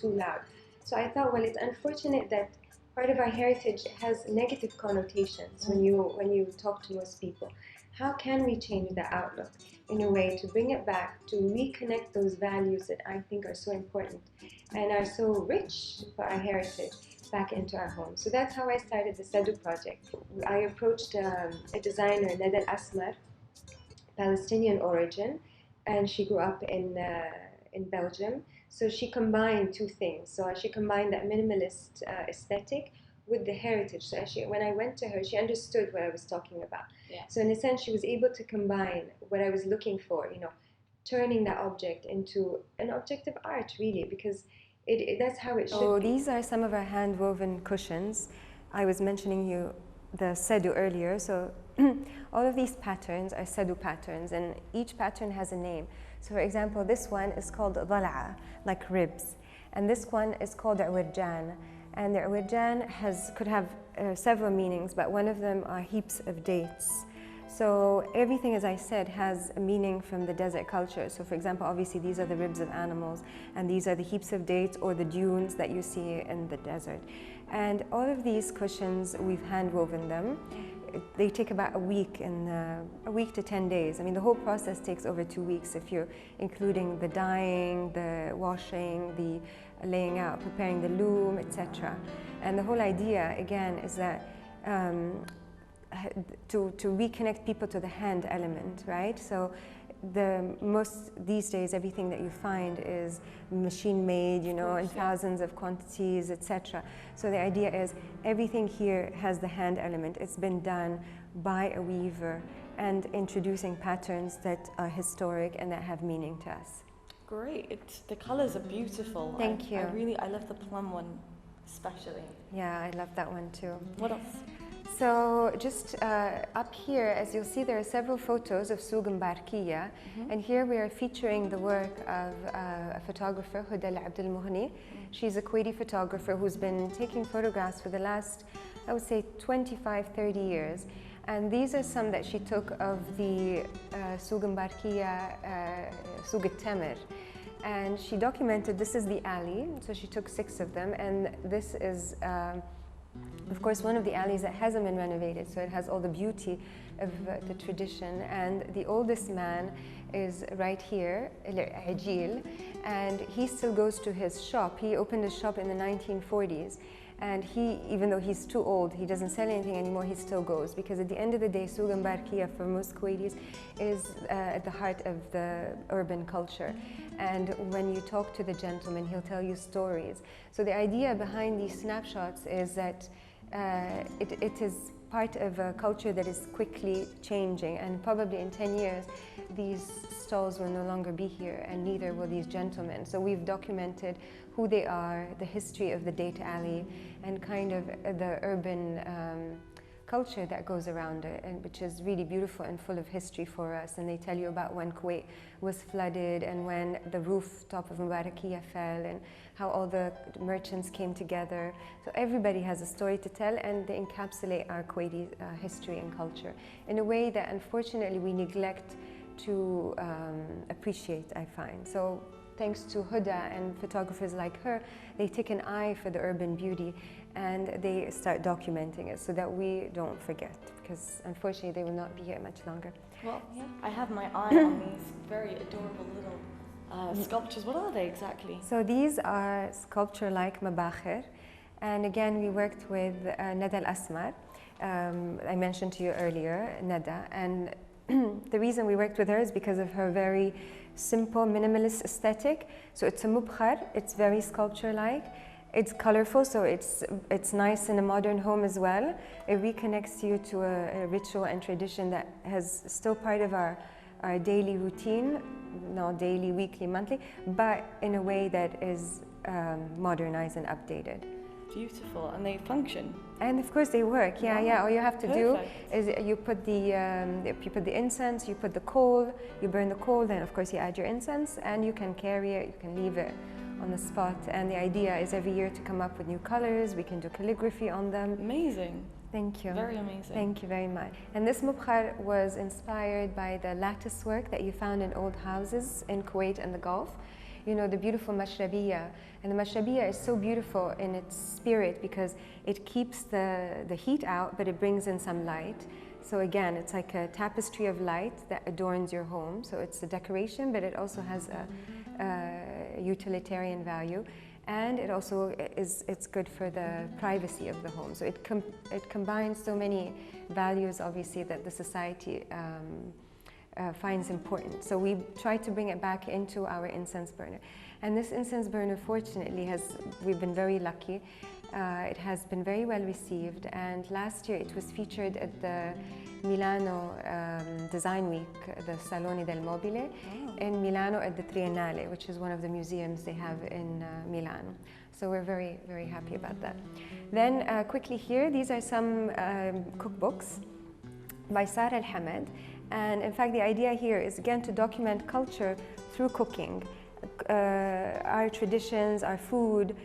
too loud. So I thought, well, it's unfortunate that part of our heritage has negative connotations when you talk to most people. How can we change the outlook in a way to bring it back, to reconnect those values that I think are so important and are so rich for our heritage back into our home? So that's how I started the Sadu project. I approached a designer, Nada Asmar, Palestinian origin, and she grew up in Belgium. So she combined two things. So she combined that minimalist aesthetic with the heritage. So when I went to her, she understood what I was talking about. Yeah. So in a sense, she was able to combine what I was looking for, turning that object into an object of art, really, because that's how it should So be. these are some of our hand-woven cushions. I was mentioning you the sedu earlier. So all of these patterns are sedu patterns, and each pattern has a name. So for example, this one is called dala'a, like ribs, and this one is called awirjan. And the awirjan could have several meanings, but one of them are heaps of dates. So everything, as I said, has a meaning from the desert culture. So for example, obviously these are the ribs of animals, and these are the heaps of dates or the dunes that you see in the desert. And all of these cushions, we've hand woven them. They take about a week to 10 days. I mean, the whole process takes over 2 weeks if you're including the dyeing, the washing, the laying out, preparing the loom, etc. And the whole idea, again, is that to reconnect people to the hand element, right? So these days, everything that you find is machine made, in thousands of quantities, etc. So the idea is everything here has the hand element. It's been done by a weaver and introducing patterns that are historic and that have meaning to us. Great. The colors are beautiful. Thank you. I love the plum one especially. Yeah, I love that one too. What else? So just up here, as you'll see, there are several photos of Souk Mbarkiya, and here we are featuring the work of a photographer, Huda Abdel Mughni. She's a Kuwaiti photographer who's been taking photographs for the last, I would say, 25, 30 years. And these are some that she took of the Souk Mbarkiya, Souk al-Tamr. And she documented, this is the alley, so she took 6 of them, and this is of course, one of the alleys that hasn't been renovated, so it has all the beauty of the tradition. And the oldest man is right here, Ajil, and he still goes to his shop. He opened a shop in the 1940s, and even though he's too old, he doesn't sell anything anymore, he still goes, because at the end of the day, Souk Mbarkiya for most Kuwaitis is at the heart of the urban culture. And when you talk to the gentleman, he'll tell you stories. So the idea behind these snapshots is that it is part of a culture that is quickly changing, and probably in 10 years these stalls will no longer be here, and neither will these gentlemen. So we've documented who they are, the history of the date alley, and kind of the urban culture that goes around it, and which is really beautiful and full of history for us. And they tell you about when Kuwait was flooded, and when the rooftop of Mubarakiya fell, and how all the merchants came together. So everybody has a story to tell, and they encapsulate our Kuwaiti history and culture in a way that unfortunately we neglect to appreciate, I find. So thanks to Huda and photographers like her, they take an eye for the urban beauty, and they start documenting it so that we don't forget, because unfortunately they will not be here much longer. Well, yeah, I have my eye on these very adorable little sculptures. What are they exactly? So these are sculpture like mabakhir, and again we worked with Nada Asmar. I mentioned to you earlier, Nada, and the reason we worked with her is because of her very simple minimalist aesthetic. So it's a mubkhar, it's very sculpture-like. It's colorful, so it's nice in a modern home as well. It reconnects you to a ritual and tradition that has still part of our daily routine, not daily, weekly, monthly, but in a way that is modernized and updated. Beautiful, and they function. And of course they work, yeah, Wow. yeah. All you have to do Perfect. is you put the incense, you put the coal, you burn the coal, then of course you add your incense, and you can carry it, you can leave it on the spot. And the idea is every year to come up with new colors. We can do calligraphy on them. Amazing. Thank you. Very amazing. Thank you very much. And this mubkhar was inspired by the lattice work that you found in old houses in Kuwait and the Gulf. you know, the beautiful mashrabiya. And the mashrabiya is so beautiful in its spirit because it keeps the heat out, but it brings in some light. So again, it's like a tapestry of light that adorns your home. So it's a decoration, but it also has a utilitarian value. And it also it's good for the privacy of the home. So it combines so many values, obviously, that the society finds important. So we try to bring it back into our incense burner. And this incense burner, fortunately, we've been very lucky. It has been very well received, and last year it was featured at the Milano Design Week, the Salone del Mobile, in Milano at the Triennale, which is one of the museums they have in Milano. So we're very, very happy about that. Then quickly here, these are some cookbooks by Sara Al-Hamed. And in fact, the idea here is again to document culture through cooking. Our traditions, our food,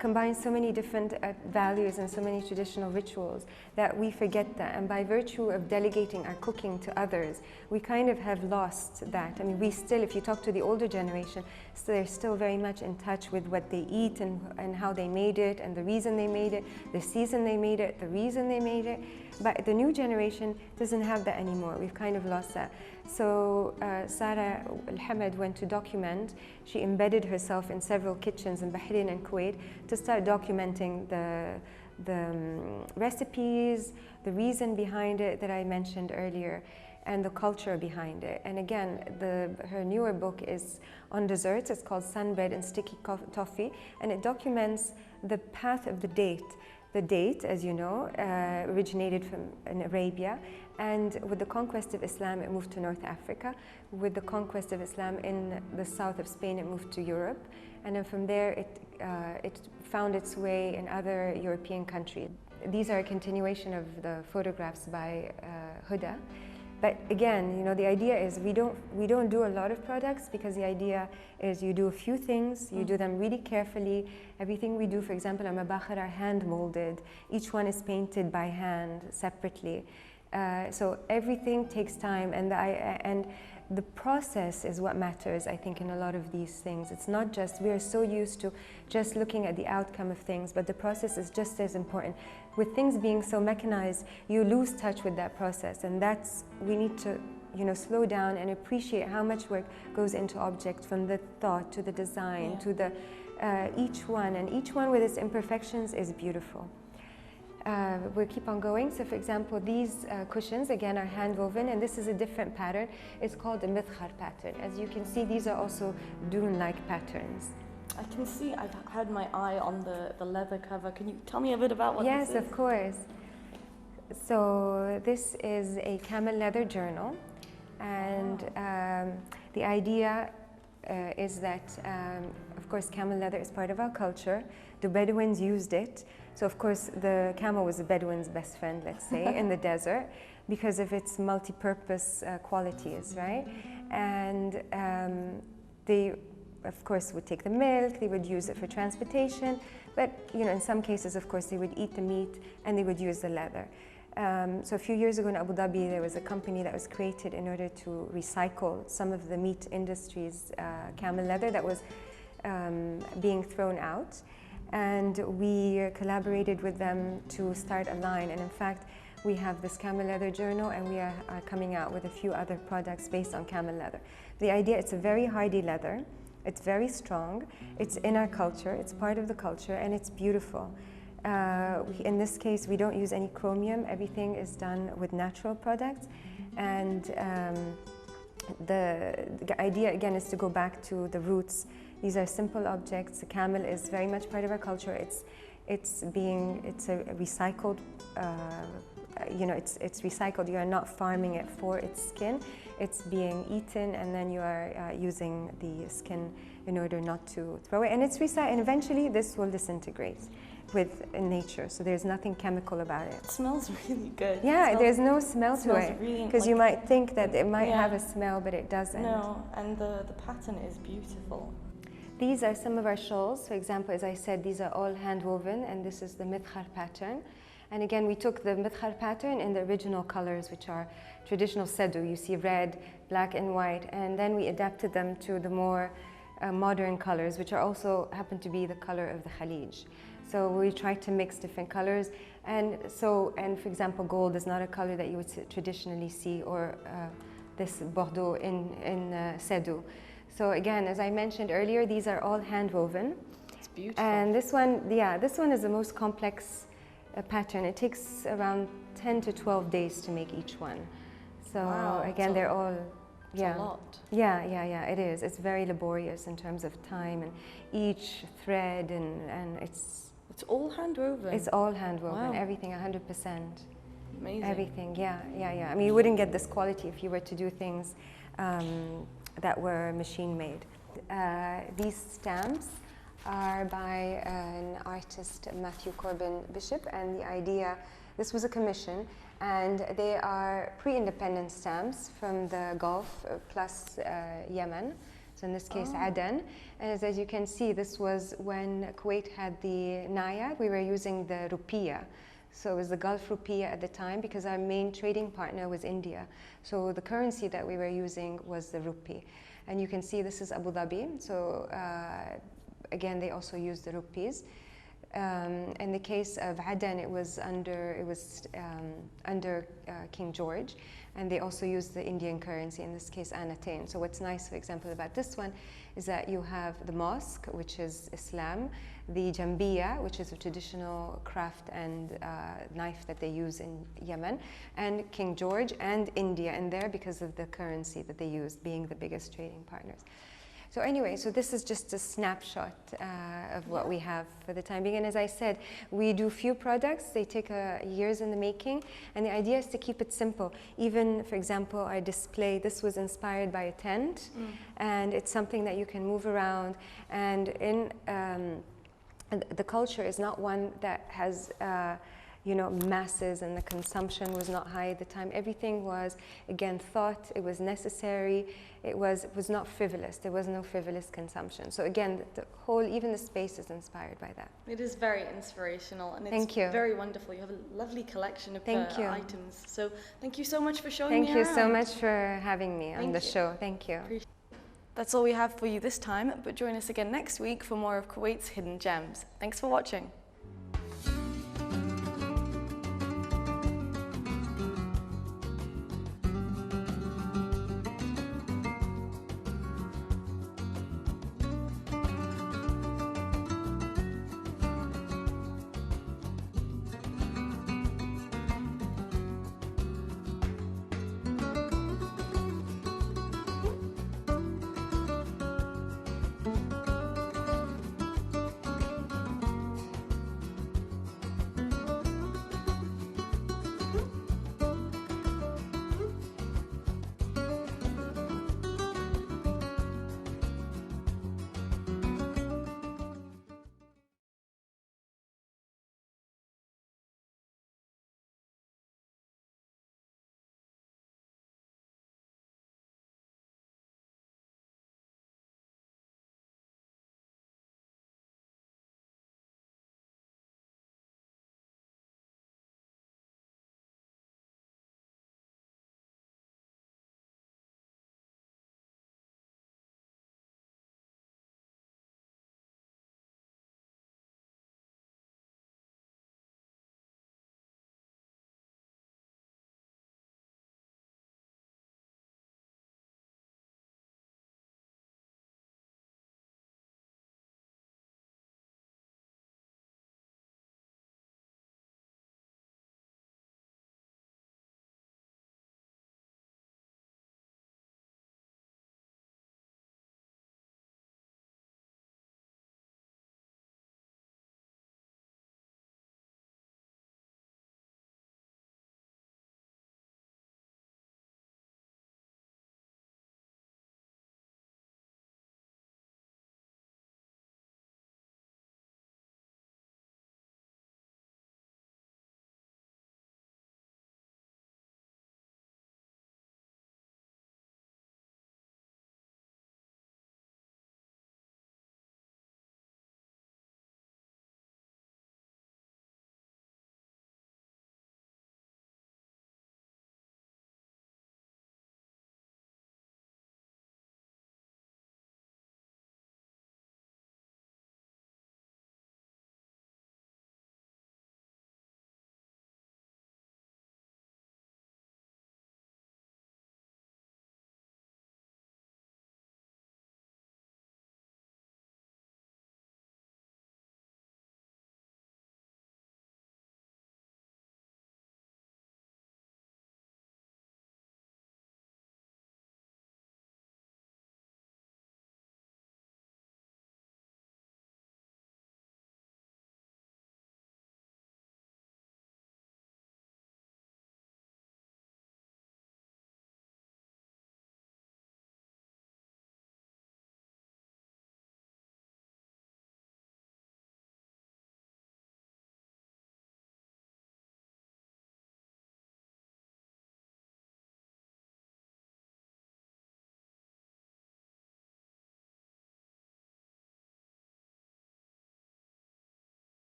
combines so many different values and so many traditional rituals that we forget that. And by virtue of delegating our cooking to others, we kind of have lost that. I mean, we still, if you talk to the older generation, so they're still very much in touch with what they eat and how they made it and the reason they made it, the season they made it, the reason they made it. But the new generation doesn't have that anymore. We've kind of lost that. So Sara Al-Hamed went to document. She embedded herself in several kitchens in Bahrain and Kuwait to start documenting the recipes, the reason behind it that I mentioned earlier, and the culture behind it. And again, her newer book is on desserts. It's called Sunbread and Sticky Toffee, and it documents the path of the date. The date, as you know, originated in Arabia, and with the conquest of Islam, it moved to North Africa. With the conquest of Islam in the south of Spain, it moved to Europe, and then from there, it found its way in other European countries. These are a continuation of the photographs by Huda. But again, you know, the idea is we don't do a lot of products because the idea is you do a few things, you do them really carefully. Everything we do, for example, our mabakhir are hand molded. Each one is painted by hand separately. So everything takes time, and the process is what matters, I think, in a lot of these things. It's not just, we are so used to just looking at the outcome of things, but the process is just as important. With things being so mechanized, you lose touch with that process, and we need to, you know, slow down and appreciate how much work goes into objects, from the thought to the design to the each one, and each one with its imperfections is beautiful. We'll keep on going. So for example, these cushions, again, are hand woven, and this is a different pattern. It's called the midkhar pattern. As you can see, these are also dune-like patterns. I can see, I've had my eye on the leather cover. Can you tell me a bit about what this is? Yes, of course. So this is a camel leather journal, and the idea is that, of course, camel leather is part of our culture. The Bedouins used it. So of course, the camel was the Bedouin's best friend, let's say, in the desert, because of its multi-purpose qualities, right? And they, of course, would take the milk, they would use it for transportation, but, you know, in some cases, of course, they would eat the meat and they would use the leather. So a few years ago in Abu Dhabi, there was a company that was created in order to recycle some of the meat industry's camel leather that was being thrown out. And we collaborated with them to start a line. And in fact, we have this camel leather journal, and we are coming out with a few other products based on camel leather. The idea, it's a very hardy leather. It's very strong. It's in our culture. It's part of the culture, and it's beautiful. In this case, we don't use any chromium. Everything is done with natural products. And the idea, again, is to go back to the roots. These are simple objects. The camel is very much part of our culture. It's a recycled, you know, it's recycled. You are not farming it for its skin. It's being eaten, and then you are using the skin in order not to throw it. And it's recycled, and eventually this will disintegrate in nature. So there's nothing chemical about it. It smells really good. Yeah, there's no smell to it, because like, you might think that it might have a smell, but it doesn't. No, and the pattern is beautiful. These are some of our shawls. For example, as I said, these are all hand woven, and this is the midkhar pattern. And again, we took the midkhar pattern in the original colors, which are traditional sedu. You see red, black, and white. And then we adapted them to the more modern colors, which are also happen to be the color of the Khalij. So we try to mix different colors, and for example, gold is not a color that you would traditionally see, or this Bordeaux in Sedo. So again, as I mentioned earlier, these are all hand woven. It's beautiful. And this one, yeah, this one is the most complex pattern. It takes around 10 to 12 days to make each one. So wow, again, they're all, yeah. A lot. Yeah, it is. It's very laborious in terms of time, and each thread, and it's all hand woven. It's all hand woven. Wow. Everything 100%. Amazing. Everything, yeah. I mean, you wouldn't get this quality if you were to do things that were machine made. These stamps are by an artist, Matthew Corbin Bishop, and the idea, this was a commission, and they are pre-independent stamps from the Gulf plus Yemen. So in this case, Aden. And as you can see, this was when Kuwait had the Nayad. We were using the Rupiah. So it was the Gulf Rupiah at the time, because our main trading partner was India. So the currency that we were using was the Rupee. And you can see this is Abu Dhabi. So again, they also used the rupees. In the case of Aden, it was under King George, and they also used the Indian currency, in this case Anatain. So what's nice, for example, about this one is that you have the mosque, which is Islam, the Jambiya, which is a traditional craft and knife that they use in Yemen, and King George and India in there because of the currency that they used, being the biggest trading partners. So anyway, so this is just a snapshot of what we have for the time being. And as I said, we do few products. They take years in the making. And the idea is to keep it simple. Even, for example, our display, this was inspired by a tent. And it's something that you can move around. And the culture is not one that has masses, and the consumption was not high at the time. Everything was, again, thought, it was necessary, it was not frivolous. There was no frivolous consumption. So again, the whole, even the space is inspired by that. It is very inspirational, and it's Thank you. very wonderful. You have a lovely collection of items. So thank you so much for showing me around. Thank you so much for having me on the show. Thank you. That's all we have for you this time, but join us again next week for more of Kuwait's hidden gems. Thanks for watching.